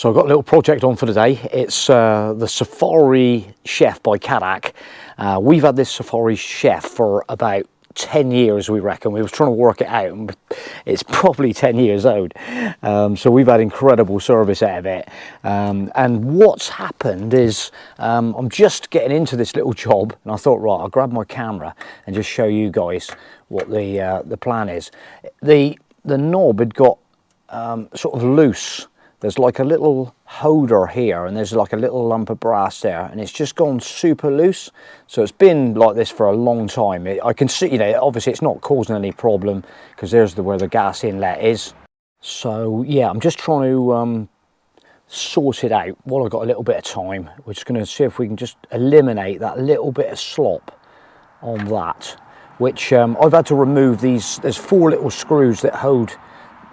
So I've got a little project on for today. It's the Safari Chef by Cadac. We've had this Safari Chef for about 10 years, we reckon. We were trying to work it out, and it's probably 10 years old. So we've had incredible service out of it. And what's happened is I'm just getting into this little job, and I thought, right, I'll grab my camera and just show you guys what the plan is. The knob had got sort of loose. There's like a little holder here, and there's like a little lump of brass there, and it's just gone super loose. So it's been like this for a long time. I can see, you know, obviously it's not causing any problem because there's where the gas inlet is. So yeah, I'm just trying to sort it out while I've got a little bit of time. We're just going to see if we can just eliminate that little bit of slop on that, which I've had to remove these. There's 4 little screws that hold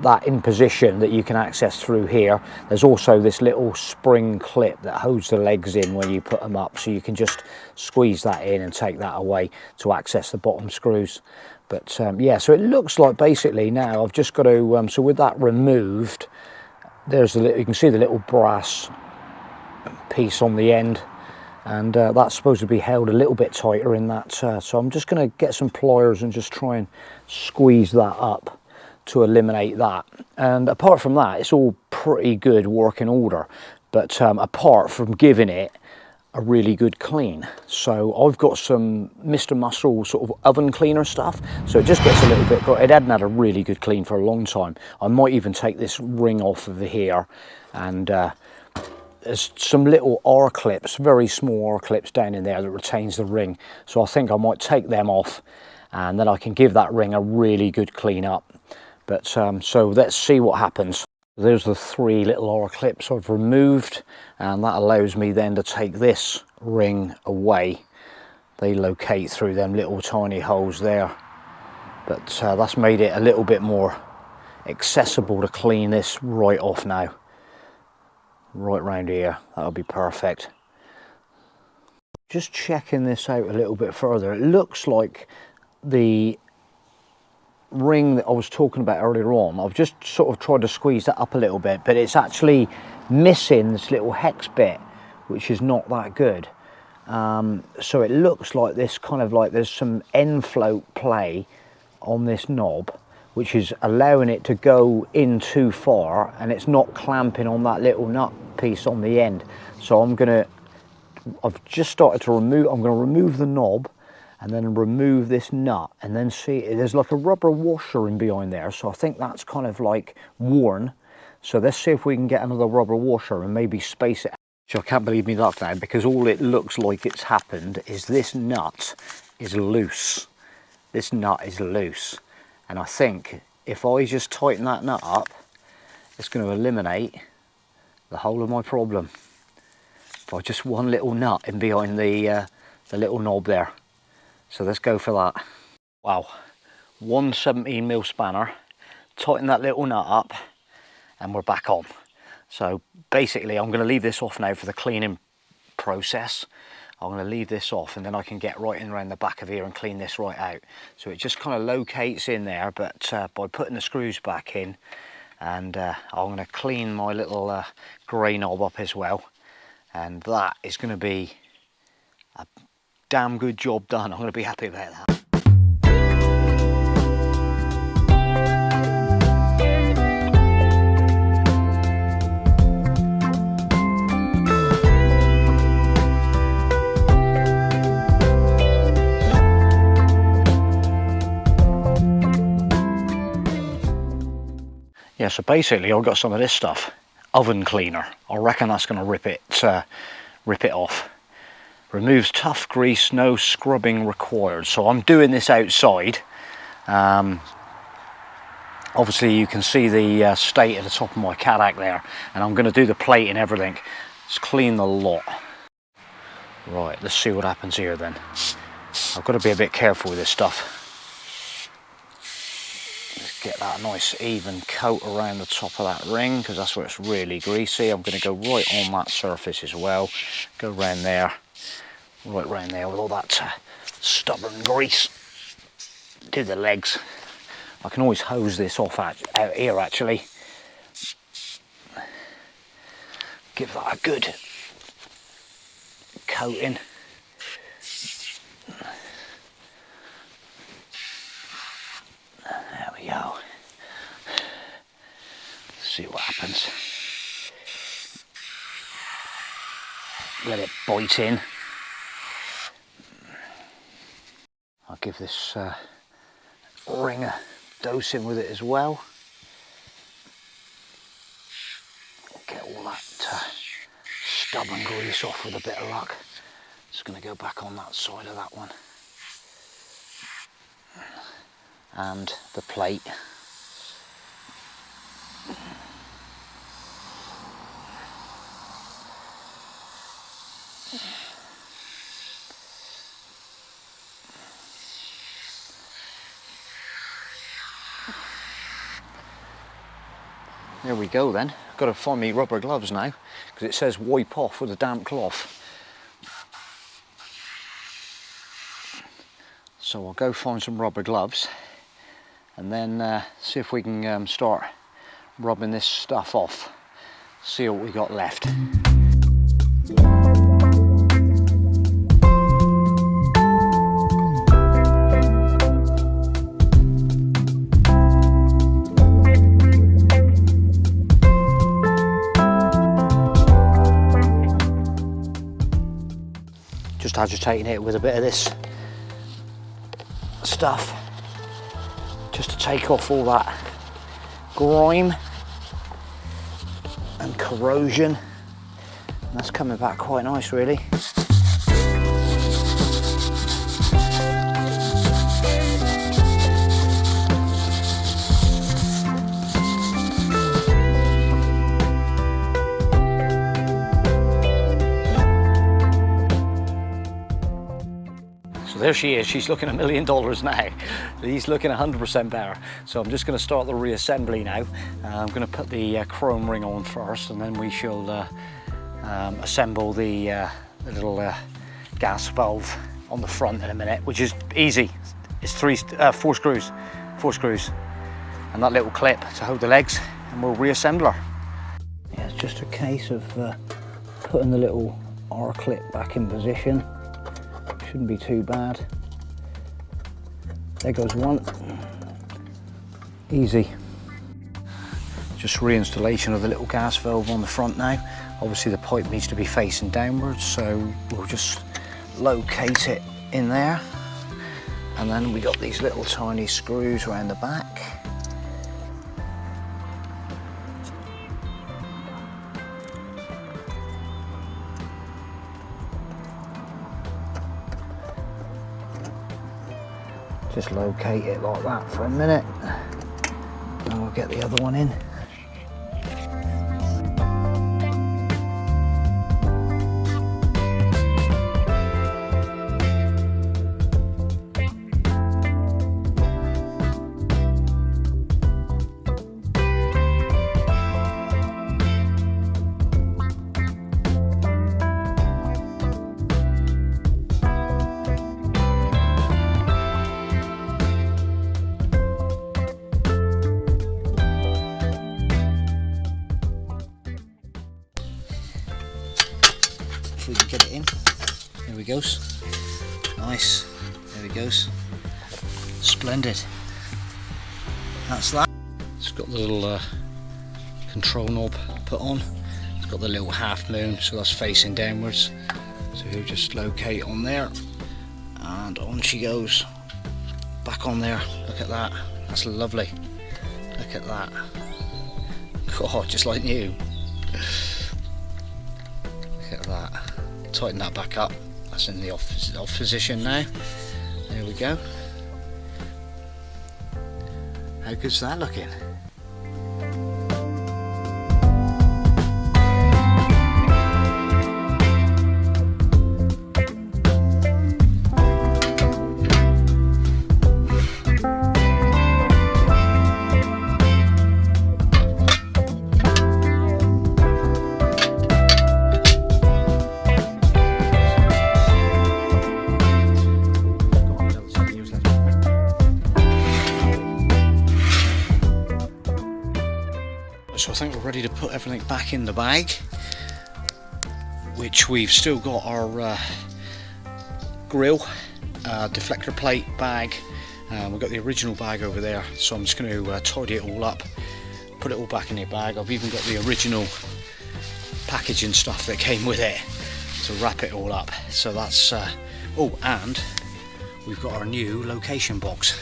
that in position that you can access through here. There's also this little spring clip that holds the legs in when you put them up, so you can just squeeze that in and take that away to access the bottom screws. But yeah, so it looks like basically now I've just got to so with that removed, there's the little, you can see the little brass piece on the end, and that's supposed to be held a little bit tighter in that, so I'm just going to get some pliers and just try and squeeze that up to eliminate that. And apart from that, it's all pretty good working order, but apart from giving it a really good clean. So I've got some Mr. Muscle sort of oven cleaner stuff, so it just gets a little bit, it hadn't had a really good clean for a long time. I might even take this ring off of here, and there's some little R clips, very small R clips down in there that retains the ring, so I think I might take them off, and then I can give that ring a really good clean up. But so let's see what happens. There's the 3 little R clips I've removed, and that allows me then to take this ring away. They locate through them little tiny holes there, but that's made it a little bit more accessible to clean this right off now. Right round here, that'll be perfect. Just checking this out a little bit further, it looks like the ring that I was talking about earlier on, I've just sort of tried to squeeze that up a little bit, but it's actually missing this little hex bit, which is not that good. So it looks like this kind of like there's some end float play on this knob, which is allowing it to go in too far, and it's not clamping on that little nut piece on the end. So I've just started to remove, I'm going to remove the knob and then remove this nut, and then see there's like a rubber washer in behind there, so I think that's kind of like worn. So let's see if we can get another rubber washer and maybe space it out. So I can't believe me luck now, because all it looks like it's happened is this nut is loose. This nut is loose, and I think if I just tighten that nut up, it's going to eliminate the whole of my problem by just one little nut in behind the little knob there. So let's go for that. Wow, 1 17mm spanner, tighten that little nut up, and we're back on. So basically I'm going to leave this off now for the cleaning process. I'm going to leave this off, and then I can get right in around the back of here and clean this right out. So it just kind of locates in there, but by putting the screws back in, and I'm going to clean my little grey knob up as well, and that is going to be a damn good job done. I'm going to be happy about that. Yeah, so basically I've got some of this stuff, oven cleaner. I reckon that's going to rip it off. Removes tough grease, no scrubbing required. So I'm doing this outside. Obviously you can see the state at the top of my Cadac there, and I'm going to do the plate and everything. Let's clean the lot. Right, let's see what happens here then. I've got to be a bit careful with this stuff. Let's get that nice even coat around the top of that ring, because that's where it's really greasy. I'm going to go right on that surface as well. Go around there. Right round there with all that stubborn grease. Do the legs. I can always hose this off out here actually. give that a good coating. There we go. Let's see what happens. Let it bite in. I'll give this ring a dosing with it as well. Get all that stubborn grease off with a bit of luck. Just going to go back on that side of that one. And the plate. There we go then. Got to find me rubber gloves now because it says wipe off with a damp cloth. So I'll go find some rubber gloves and then see if we can start rubbing this stuff off. See what we got left. Just agitating it with a bit of this stuff just to take off all that grime and corrosion, and that's coming back quite nice really. There she is, she's looking $1 million now. He's looking 100% better. So I'm just going to start the reassembly now. I'm going to put the chrome ring on first, and then we shall assemble the little gas valve on the front in a minute, which is easy. It's four screws, and that little clip to hold the legs, and we'll reassemble her. Yeah, it's just a case of putting the little R clip back in position. Shouldn't be too bad. There goes one. Easy. Just reinstallation of the little gas valve on the front now. Obviously the pipe needs to be facing downwards, so we'll just locate it in there. And then we got these little tiny screws around the back. Just locate it like that for a minute, and we'll get the other one in. We can get it in. There we goes. Nice. There we goes. Splendid. That's that. It's got the little control knob put on. It's got the little half moon, so that's facing downwards. So we'll just locate on there, and on she goes. Back on there. Look at that. That's lovely. Look at that. God, just like new. Look at that. Tighten that back up. That's in the off position now. There we go. How good's that looking? So I think we're ready to put everything back in the bag. which we've still got our grill, deflector plate bag. We've got the original bag over there, so I'm just going to tidy it all up, put it all back in the bag. I've even got the original packaging stuff that came with it to wrap it all up. So that's oh, and we've got our new location box.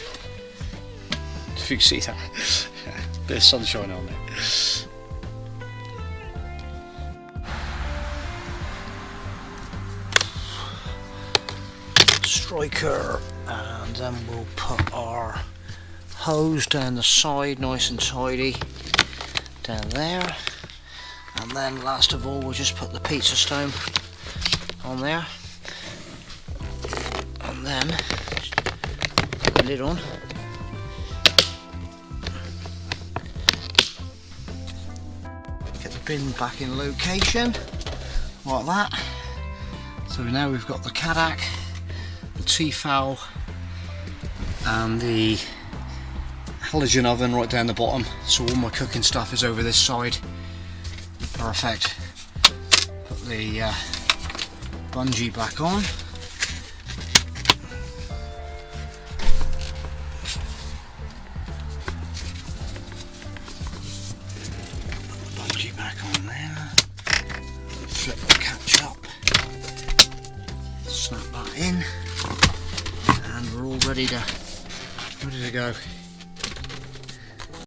If you can see that, bit of sunshine on there. Striker, and then we'll put our hose down the side nice and tidy down there, and then last of all we'll just put the pizza stone on there, and then put the lid on. Get the bin back in location like that. So now we've got the Cadac, the T-fowl and the halogen oven right down the bottom, so all my cooking stuff is over this side. Perfect. Put the bungee back on. Bungee back on there. Flip the catch up. Snap that in, and we're all ready to go.